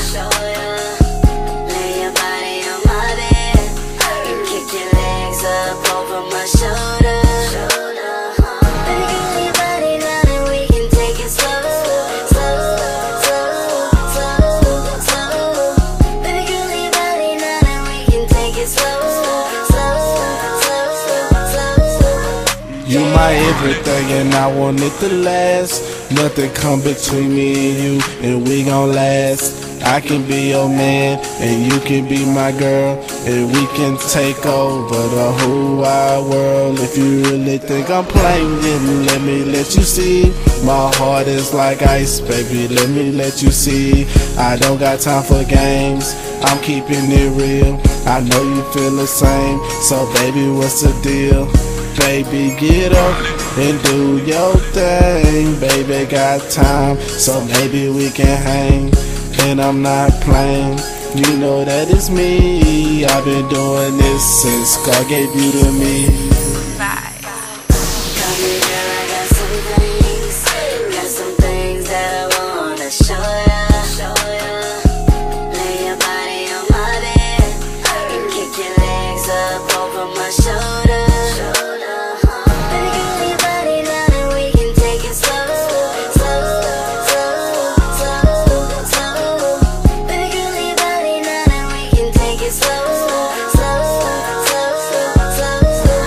show ya. Lay your body on my bed and kick your legs up over my shoulder. Baby, girl, lay your body down and we can take it slow, slow, slow, slow, slow. Baby, girl, lay your body down and we can take it slow, slow, slow, slow. You my everything and I want it to last. Nothing come between me and you, and we gon' last. I can be your man, and you can be my girl, and we can take over the whole wide world. If you really think I'm playing, then let me let you see. My heart is like ice, baby, let me let you see. I don't got time for games, I'm keeping it real. I know you feel the same, so baby, what's the deal? Baby, get up and do your thing. Baby, got time, so maybe we can hang. And I'm not playing, you know that it's me. I've been doing this since God gave you to me. Come here, girl, I got some things that I wanna show ya. Lay your body on my bed and kick your legs up over my shoulder. Baby, girl, lay your body down and we can take it slow, slow, slow, slow, slow. Baby, girl, lay your body down and we can take it slow, slow, slow, slow.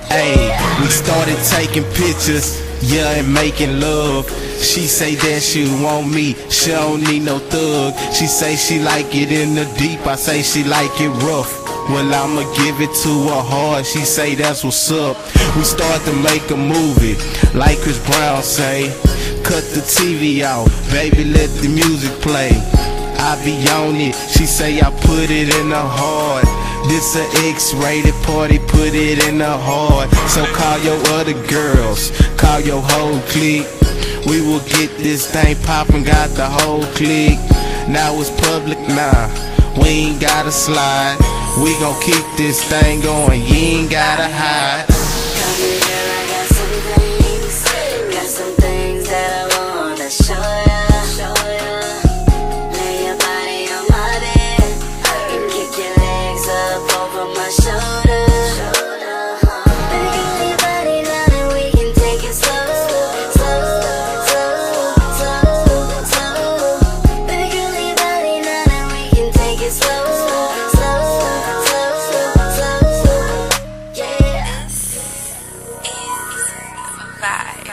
Hey, we started taking pictures, yeah, and making love. She say that she want me, she don't need no thug. She say she like it in the deep, I say she like it rough. Well, I'ma give it to her hard, she say that's what's up. We start to make a movie, like Chris Brown say. Cut the TV out, baby, let the music play. I be on it, she say I put it in her heart. This a X-rated party, put it in the heart. So call your other girls, call your whole clique. We will get this thing poppin', got the whole clique. Now it's public now, we ain't gotta slide. We gon' keep this thing going, you ain't gotta hide. Come here, girl, I got some things that I wanna show ya. Lay your body on my bed and kick your legs up over my shoulder. Baby, girl, lay your body down and we can take it slow, slow, slow, slow, slow. Baby, girl, lay your body down and we can take it slow, slow, slow, slow. Yeah. Vibe.